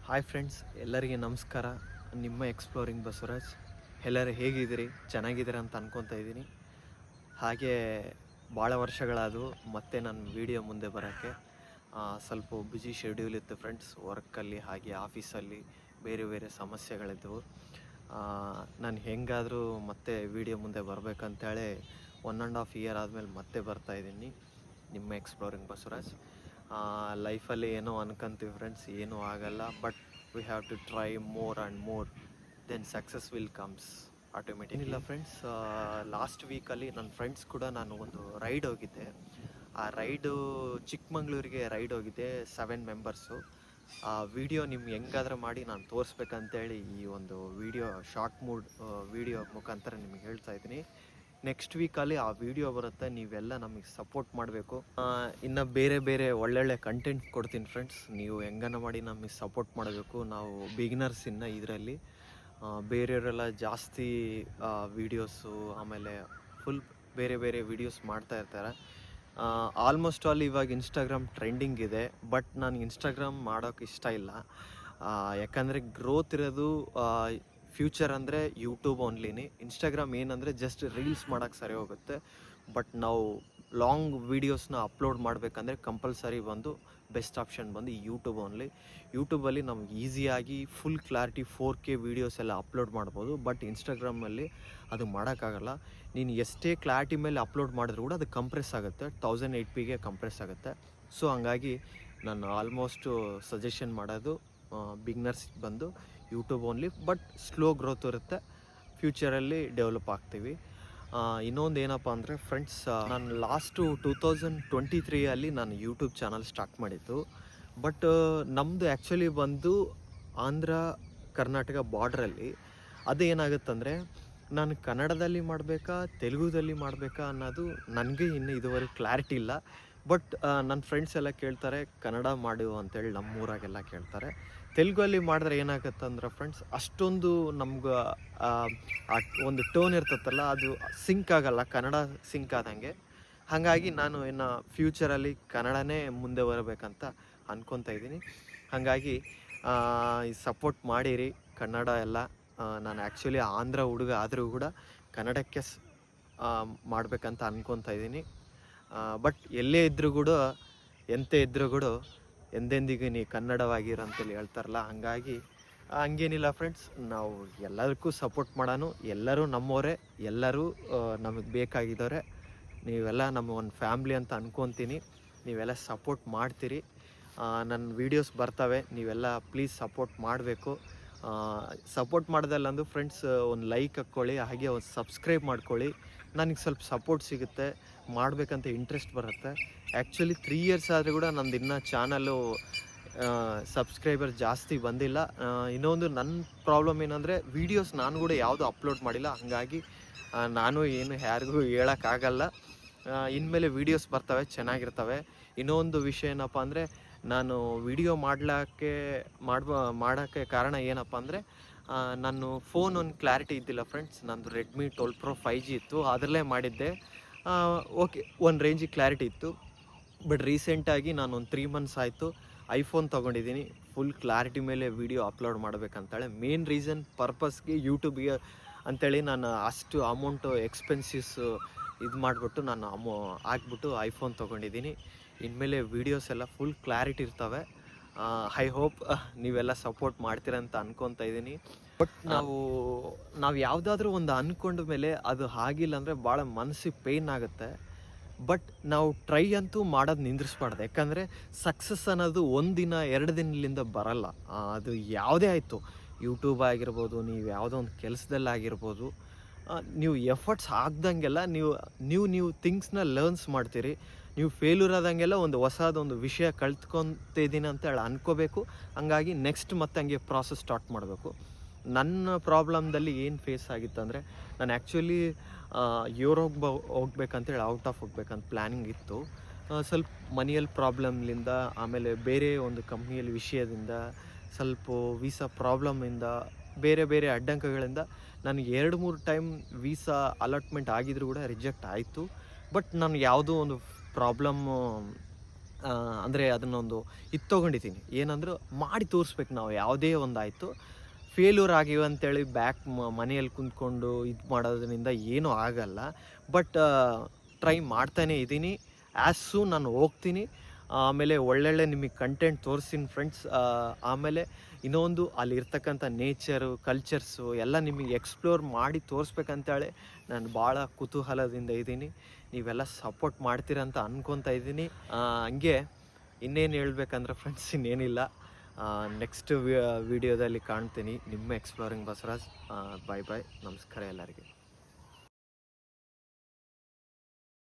Hi friends, ಎಲ್ಲರಿಗೆ ನಮಸ್ಕಾರ. ನಿಮ್ಮ ಎಕ್ಸ್ಪ್ಲೋರಿಂಗ್ ಬಸವರಾಜ್. ಎಲ್ಲರೂ ಹೇಗಿದ್ದೀರಿ? ಚೆನ್ನಾಗಿದ್ದೀರ ಅಂತ ಅನ್ಕೊತಾ ಇದ್ದೀನಿ. ಹಾಗೆ ಭಾಳ ವರ್ಷಗಳಾದವು ಮತ್ತೆ ನನ್ನ ವೀಡಿಯೋ ಮುಂದೆ ಬರೋಕ್ಕೆ. ಸ್ವಲ್ಪ ಬ್ಯುಸಿ ಶೆಡ್ಯೂಲ್ ಇತ್ತು ಫ್ರೆಂಡ್ಸ್, ವರ್ಕಲ್ಲಿ ಹಾಗೆ ಆಫೀಸಲ್ಲಿ ಬೇರೆ ಬೇರೆ ಸಮಸ್ಯೆಗಳಿದ್ದವು. ನಾನು ಹೆಂಗಾದರೂ ಮತ್ತೆ ವೀಡಿಯೋ ಮುಂದೆ ಬರಬೇಕಂತೇಳಿ 1.5 ಇಯರ್ ಆದಮೇಲೆ ಮತ್ತೆ ಬರ್ತಾಯಿದ್ದೀನಿ ನಿಮ್ಮ ಎಕ್ಸ್ಪ್ಲೋರಿಂಗ್ ಬಸವರಾಜ್. ಲೈಫಲ್ಲಿ ಏನೋ ಅನ್ಕೊಂತೀವಿ ಫ್ರೆಂಡ್ಸ್, ಏನೂ ಆಗಲ್ಲ. But we have to try more and more, then success will comes automatic. ಏನಿಲ್ಲ ಫ್ರೆಂಡ್ಸ್, ಲಾಸ್ಟ್ ವೀಕಲ್ಲಿ ನನ್ನ ಫ್ರೆಂಡ್ಸ್ ಕೂಡ ನಾನು ಒಂದು ರೈಡ್ ಹೋಗಿದ್ದೆ. ಆ ರೈಡು ಚಿಕ್ಕಮಂಗ್ಳೂರಿಗೆ ರೈಡ್ ಹೋಗಿದ್ದೆ, 7 ಮೆಂಬರ್ಸು. ಆ ವಿಡಿಯೋ ನಿಮ್ಗೆ ಹೆಂಗಾದ್ರೂ ಮಾಡಿ ನಾನು ತೋರಿಸ್ಬೇಕಂತೇಳಿ ಈ ಒಂದು ವಿಡಿಯೋ ಶಾರ್ಟ್ ವಿಡಿಯೋ ಮುಖಾಂತರ ನಿಮ್ಗೆ ಹೇಳ್ತಾ ಇದ್ದೀನಿ. ನೆಕ್ಸ್ಟ್ ವೀಕಲ್ಲಿ ಆ ವಿಡಿಯೋ ಬರುತ್ತೆ, ನೀವೆಲ್ಲ ನಮಗೆ ಸಪೋರ್ಟ್ ಮಾಡಬೇಕು. ಇನ್ನು ಬೇರೆ ಬೇರೆ ಒಳ್ಳೊಳ್ಳೆ ಕಂಟೆಂಟ್ ಕೊಡ್ತೀನಿ ಫ್ರೆಂಡ್ಸ್, ನೀವು ಹೆಂಗನ ಮಾಡಿ ನಮಗೆ ಸಪೋರ್ಟ್ ಮಾಡಬೇಕು. ನಾವು ಬಿಗಿನರ್ಸ್ ಇನ್ನು ಇದರಲ್ಲಿ, ಬೇರೆಯವರೆಲ್ಲ ಜಾಸ್ತಿ ವೀಡಿಯೋಸು ಆಮೇಲೆ ಫುಲ್ ಬೇರೆ ಬೇರೆ ವೀಡಿಯೋಸ್ ಮಾಡ್ತಾ ಇರ್ತಾರೆ. ಆಲ್ಮೋಸ್ಟ್ ಆಲ್ ಇವಾಗ ಇನ್ಸ್ಟಾಗ್ರಾಮ್ ಟ್ರೆಂಡಿಂಗ್ ಇದೆ, ಬಟ್ ನಾನು ಇನ್ಸ್ಟಾಗ್ರಾಮ್ ಮಾಡೋಕ್ಕೆ ಇಷ್ಟ ಇಲ್ಲ. ಯಾಕಂದರೆ ಗ್ರೋತ್ ಇರೋದು ಫ್ಯೂಚರ್ ಅಂದರೆ ಯೂಟ್ಯೂಬ್ ಓನ್ಲಿನೇ. ಇನ್ಸ್ಟಾಗ್ರಾಮ್ ಏನಂದರೆ ಜಸ್ಟ್ ರೀಲ್ಸ್ ಮಾಡೋಕ್ಕೆ ಸರಿ ಹೋಗುತ್ತೆ. ಬಟ್ ನಾವು ಲಾಂಗ್ ವೀಡಿಯೋಸ್ನ ಅಪ್ಲೋಡ್ ಮಾಡಬೇಕಂದ್ರೆ ಕಂಪಲ್ಸರಿ ಬಂದು ಬೆಸ್ಟ್ ಆಪ್ಷನ್ ಬಂದು ಯೂಟ್ಯೂಬ್ ಓನ್ಲಿ. ಯೂಟ್ಯೂಬಲ್ಲಿ ನಮ್ಗೆ ಈಸಿಯಾಗಿ ಫುಲ್ ಕ್ಲಾರಿಟಿ 4K ವೀಡಿಯೋಸ್ ಎಲ್ಲ ಅಪ್ಲೋಡ್ ಮಾಡ್ಬೋದು. ಬಟ್ ಇನ್ಸ್ಟಾಗ್ರಾಮಲ್ಲಿ ಅದು ಮಾಡೋಕ್ಕಾಗಲ್ಲ. ನೀನು ಎಷ್ಟೇ ಕ್ಲಾರಿಟಿ ಮೇಲೆ ಅಪ್ಲೋಡ್ ಮಾಡಿದ್ರು ಕೂಡ ಅದು ಕಂಪ್ರೆಸ್ ಆಗುತ್ತೆ, 1080p ಕಂಪ್ರೆಸ್ ಆಗುತ್ತೆ. ಸೊ ಹಂಗಾಗಿ ನಾನು ಆಲ್ಮೋಸ್ಟು ಸಜೆಷನ್ ಮಾಡೋದು ಬಿಗ್ನರ್ಸ್ ಬಂದು YouTube only. But slow growth ಇರುತ್ತೆ, ಫ್ಯೂಚರಲ್ಲಿ ಡೆವಲಪ್ ಆಗ್ತೀವಿ. ಇನ್ನೊಂದು ಏನಪ್ಪ ಅಂದರೆ ಫ್ರೆಂಡ್ಸ್, ನಾನು ಲಾಸ್ಟು 2023 ನಾನು ಯೂಟ್ಯೂಬ್ ಚಾನಲ್ ಸ್ಟಾರ್ಟ್ ಮಾಡಿದ್ದು. ಬಟ್ ನಮ್ಮದು ಆ್ಯಕ್ಚುಲಿ ಬಂದು ಆಂಧ್ರ ಕರ್ನಾಟಕ ಬಾರ್ಡ್ರಲ್ಲಿ. ಅದೇನಾಗುತ್ತಂದರೆ ನಾನು ಕನ್ನಡದಲ್ಲಿ ಮಾಡಬೇಕಾ ತೆಲುಗುದಲ್ಲಿ ಮಾಡಬೇಕಾ ಅನ್ನೋದು ನನಗೆ ಇನ್ನೂ ಇದುವರೆಗೆ ಕ್ಲಾರಿಟಿ ಇಲ್ಲ. ಬಟ್ ನನ್ನ ಫ್ರೆಂಡ್ಸ್ ಎಲ್ಲ ಕೇಳ್ತಾರೆ ಕನ್ನಡ ಮಾಡು ಅಂತೇಳಿ, ನಮ್ಮೂರಾಗೆಲ್ಲ ಕೇಳ್ತಾರೆ. ತೆಲುಗಲ್ಲಿ ಮಾಡಿದ್ರೆ ಏನಾಗುತ್ತಂದ್ರೆ ಫ್ರೆಂಡ್ಸ್, ಅಷ್ಟೊಂದು ನಮ್ಗೆ ಒಂದು ಟೋನ್ ಇರ್ತತ್ತಲ್ಲ, ಅದು ಸಿಂಕ್ ಆಗಲ್ಲ ಕನ್ನಡ ಸಿಂಕ್ ಆದಂಗೆ. ಹಾಗಾಗಿ ನಾನು ಇನ್ನು ಫ್ಯೂಚರಲ್ಲಿ ಕನ್ನಡನೇ ಮುಂದೆ ಬರಬೇಕಂತ ಅಂದ್ಕೊತಾ ಇದ್ದೀನಿ. ಹಾಗಾಗಿ ಸಪೋರ್ಟ್ ಮಾಡಿರಿ ಕನ್ನಡ ಎಲ್ಲ. ನಾನು ಆ್ಯಕ್ಚುಲಿ ಆಂಧ್ರ ಹುಡುಗ ಆದರೂ ಕೂಡ ಕನ್ನಡಕ್ಕೆ ಮಾಡಬೇಕಂತ ಅಂದ್ಕೊತಾ ಇದ್ದೀನಿ. ಬಟ್ ಎಲ್ಲೇ ಇದ್ದರೂ ಕೂಡ ಎಂತೆ ಇದ್ದರೂ ಕೂಡ ಎಂದೆಂದಿಗೂ ನೀ ಕನ್ನಡವಾಗಿರೋ ಅಂತೇಳಿ ಹೇಳ್ತಾರಲ್ಲ, ಹಾಗಾಗಿ ಹಂಗೇನಿಲ್ಲ ಫ್ರೆಂಡ್ಸ್, ನಾವು ಎಲ್ಲದಕ್ಕೂ ಸಪೋರ್ಟ್ ಮಾಡೋಣ. ಎಲ್ಲರೂ ನಮ್ಮವರೇ, ಎಲ್ಲರೂ ನಮಗೆ ಬೇಕಾಗಿದ್ದವರೆ. ನೀವೆಲ್ಲ ನಮ್ಮ ಒಂದು ಫ್ಯಾಮ್ಲಿ ಅಂತ ಅಂದ್ಕೊತೀನಿ. ನೀವೆಲ್ಲ ಸಪೋರ್ಟ್ ಮಾಡ್ತೀರಿ. ನನ್ನ ವೀಡಿಯೋಸ್ ಬರ್ತವೆ, ನೀವೆಲ್ಲ ಪ್ಲೀಸ್ ಸಪೋರ್ಟ್ ಮಾಡಬೇಕು. ಸಪೋರ್ಟ್ ಮಾಡ್ದಲ್ಲಂದು ಫ್ರೆಂಡ್ಸ್ ಒಂದು ಲೈಕ್ ಹಾಕ್ಕೊಳ್ಳಿ, ಹಾಗೆ ಒಂದು ಸಬ್ಸ್ಕ್ರೈಬ್ ಮಾಡ್ಕೊಳ್ಳಿ. ನನಗೆ ಸ್ವಲ್ಪ ಸಪೋರ್ಟ್ ಸಿಗುತ್ತೆ, ಮಾಡಬೇಕಂತ ಇಂಟ್ರೆಸ್ಟ್ ಬರುತ್ತೆ. ಆ್ಯಕ್ಚುಲಿ 3 ಇಯರ್ಸ್ ಆದರೂ ಕೂಡ ನಂದು ಇನ್ನೂ ಚಾನಲ್ಲು ಸಬ್ಸ್ಕ್ರೈಬರ್ ಜಾಸ್ತಿ ಬಂದಿಲ್ಲ. ಇನ್ನೊಂದು ನನ್ನ ಪ್ರಾಬ್ಲಮ್ ಏನಂದರೆ ವೀಡಿಯೋಸ್ ನಾನು ಕೂಡ ಯಾವುದೂ ಅಪ್ಲೋಡ್ ಮಾಡಿಲ್ಲ. ಹಾಗಾಗಿ ನಾನು ಏನು ಯಾರಿಗೂ ಹೇಳೋಕ್ಕಾಗಲ್ಲ. ಇನ್ಮೇಲೆ ವೀಡಿಯೋಸ್ ಬರ್ತವೆ, ಚೆನ್ನಾಗಿರ್ತವೆ. ಇನ್ನೊಂದು ವಿಷಯ ಏನಪ್ಪ ಅಂದರೆ, ನಾನು ವಿಡಿಯೋ ಮಾಡೋಕ್ಕೆ ಕಾರಣ ಏನಪ್ಪ ಅಂದರೆ, ನಾನು ಫೋನ್ ಒಂದು ಕ್ಲಾರಿಟಿ ಇದ್ದಿಲ್ಲ ಫ್ರೆಂಡ್ಸ್. ನಂದು ರೆಡ್ಮಿ 12 Pro 5G ಇತ್ತು, ಅದರಲ್ಲೇ ಮಾಡಿದ್ದೆ. ಓಕೆ, ಒಂದು ರೇಂಜಿಗೆ ಕ್ಲಾರಿಟಿ ಇತ್ತು. ಬಟ್ ರೀಸೆಂಟಾಗಿ ನಾನು ಒಂದು 3 ಮಂತ್ಸ್ ಆಯಿತು ಐಫೋನ್ ತೊಗೊಂಡಿದ್ದೀನಿ, ಫುಲ್ ಕ್ಲಾರಿಟಿ ಮೇಲೆ ವೀಡಿಯೋ ಅಪ್ಲೋಡ್ ಮಾಡಬೇಕಂತೇಳಿ. ಮೇನ್ ರೀಸನ್ ಪರ್ಪಸ್ಗೆ ಯೂಟ್ಯೂಬಿಗೆ ಅಂಥೇಳಿ ನಾನು ಅಷ್ಟು ಅಮೌಂಟು ಎಕ್ಸ್ಪೆನ್ಸಿವ್ಸ್ ಇದು ಮಾಡಿಬಿಟ್ಟು ನಾನು ಹಾಕ್ಬಿಟ್ಟು ಐಫೋನ್ ತೊಗೊಂಡಿದ್ದೀನಿ. ಇನ್ಮೇಲೆ ವೀಡಿಯೋಸ್ ಎಲ್ಲ ಫುಲ್ ಕ್ಲಾರಿಟಿ ಇರ್ತವೆ. ಐ ಹೋಪ್ ನೀವೆಲ್ಲ ಸಪೋರ್ಟ್ ಮಾಡ್ತೀರಂತ ಅಂದ್ಕೊತಾ ಇದ್ದೀನಿ. ಬಟ್ ನಾವು ಯಾವುದಾದ್ರೂ ಒಂದು ಅಂದ್ಕೊಂಡ ಮೇಲೆ ಅದು ಆಗಿಲ್ಲ ಅಂದರೆ ಭಾಳ ಮನಸ್ಸಿಗೆ ಪೇಯ್ನ್ ಆಗುತ್ತೆ. ಬಟ್ ನಾವು ಟ್ರೈ ಅಂತೂ ಮಾಡೋದು ನಿಂದ್ರಿಸ್ಬಾರ್ದು. ಯಾಕಂದರೆ ಸಕ್ಸಸ್ ಅನ್ನೋದು 1 ದಿನ 2 ದಿನದಿಂದ ಬರಲ್ಲ. ಅದು ಯಾವುದೇ ಆಯಿತು, ಯೂಟ್ಯೂಬ್ ಆಗಿರ್ಬೋದು, ನೀವು ಯಾವುದೋ ಒಂದು ಕೆಲಸದಲ್ಲಾಗಿರ್ಬೋದು, ನೀವು ಎಫರ್ಟ್ಸ್ ಹಾಕ್ದಂಗೆಲ್ಲ ನೀವು ಥಿಂಗ್ಸ್ನ ಲರ್ನ್ಸ್ ಮಾಡ್ತೀರಿ. ನೀವು ಫೇಲ್ಯೂರ್ ಆದಂಗೆಲ್ಲ ಒಂದು ಹೊಸದೊಂದು ವಿಷಯ ಕಲ್ತ್ಕೊತಿದ್ದೀನಿ ಅಂತೇಳಿ ಅನ್ಕೋಬೇಕು. ಹಂಗಾಗಿ ನೆಕ್ಸ್ಟ್ ಮತ್ತೆ ಹಂಗೆ ಪ್ರಾಸೆಸ್ ಸ್ಟಾರ್ಟ್ ಮಾಡಬೇಕು. ನನ್ನ ಪ್ರಾಬ್ಲಮ್ದಲ್ಲಿ ಏನು ಫೇಸ್ ಆಗಿತ್ತು ಅಂದರೆ, ನಾನು ಆ್ಯಕ್ಚುಲಿ ಯುರೋಪ್ ಹೋಗ್ಬೇಕಂತೇಳಿ ಔಟ್ ಆಫ್ ಹೋಗ್ಬೇಕಂತ ಪ್ಲ್ಯಾನಿಂಗ್ ಇತ್ತು. ಸ್ವಲ್ಪ ಮನಿಯಲ್ಲಿ ಪ್ರಾಬ್ಲಮ್ಲಿಂದ, ಆಮೇಲೆ ಬೇರೆ ಒಂದು ಕಂಪ್ನಿಯಲ್ಲಿ ವಿಷಯದಿಂದ, ಸ್ವಲ್ಪ ವೀಸಾ ಪ್ರಾಬ್ಲಮಿಂದ, ಬೇರೆ ಬೇರೆ ಅಡ್ಡಂಕಗಳಿಂದ ನನಗೆ 2-3 ಟೈಮ್ ವೀಸಾ ಅಲಾಟ್ಮೆಂಟ್ ಆಗಿದ್ರು ಕೂಡ ರಿಜೆಕ್ಟ್ ಆಯಿತು. ಬಟ್ ನಾನು ಯಾವುದೋ ಒಂದು ಪ್ರಾಬ್ಲಮ್ಮು ಅಂದರೆ ಅದನ್ನೊಂದು ಇದು ತೊಗೊಂಡಿದ್ದೀನಿ, ಏನಂದ್ರೆ ಮಾಡಿ ತೋರಿಸ್ಬೇಕು. ನಾವು ಯಾವುದೇ ಒಂದು ಆಯಿತು ಫೇಲ್ಯೂರ್ ಆಗಿವೆ ಅಂತೇಳಿ ಮನೆಯಲ್ಲಿ ಕುಂತ್ಕೊಂಡು ಇದು ಮಾಡೋದ್ರಿಂದ ಏನೂ ಆಗಲ್ಲ. ಬಟ್ ಟ್ರೈ ಮಾಡ್ತಾನೇ ಇದ್ದೀನಿ. ಆ್ಯಸ್ ಸೂನ್ ನಾನು ಹೋಗ್ತೀನಿ. ಆಮೇಲೆ ಒಳ್ಳೊಳ್ಳೆ ನಿಮಗೆ ಕಂಟೆಂಟ್ ತೋರಿಸ್ತೀನಿ ಫ್ರೆಂಡ್ಸ್. ಆಮೇಲೆ ಇನ್ನೊಂದು ಅಲ್ಲಿರ್ತಕ್ಕಂಥ ನೇಚರು, ಕಲ್ಚರ್ಸು ಎಲ್ಲ ನಿಮಗೆ ಎಕ್ಸ್ಪ್ಲೋರ್ ಮಾಡಿ ತೋರಿಸ್ಬೇಕಂತೇಳಿ ನಾನು ಭಾಳ ಕುತೂಹಲದಿಂದ ಇದ್ದೀನಿ. ನೀವೆಲ್ಲ ಸಪೋರ್ಟ್ ಮಾಡ್ತೀರಂತ ಅನ್ಕೊತಾ ಇದ್ದೀನಿ. ಹಂಗೆ ಇನ್ನೇನು ಹೇಳ್ಬೇಕಂದ್ರೆ ಫ್ರೆಂಡ್ಸ್, ಇನ್ನೇನಿಲ್ಲ. ನೆಕ್ಸ್ಟ್ ವಿಡಿಯೋದಲ್ಲಿ ಕಾಣ್ತೀನಿ. ನಿಮ್ಮ ಎಕ್ಸ್ಪ್ಲೋರಿಂಗ್ ಬಸವರಾಜ್. ಬಾಯ್ ಬಾಯ್, ನಮಸ್ಕಾರ ಎಲ್ಲರಿಗೆ.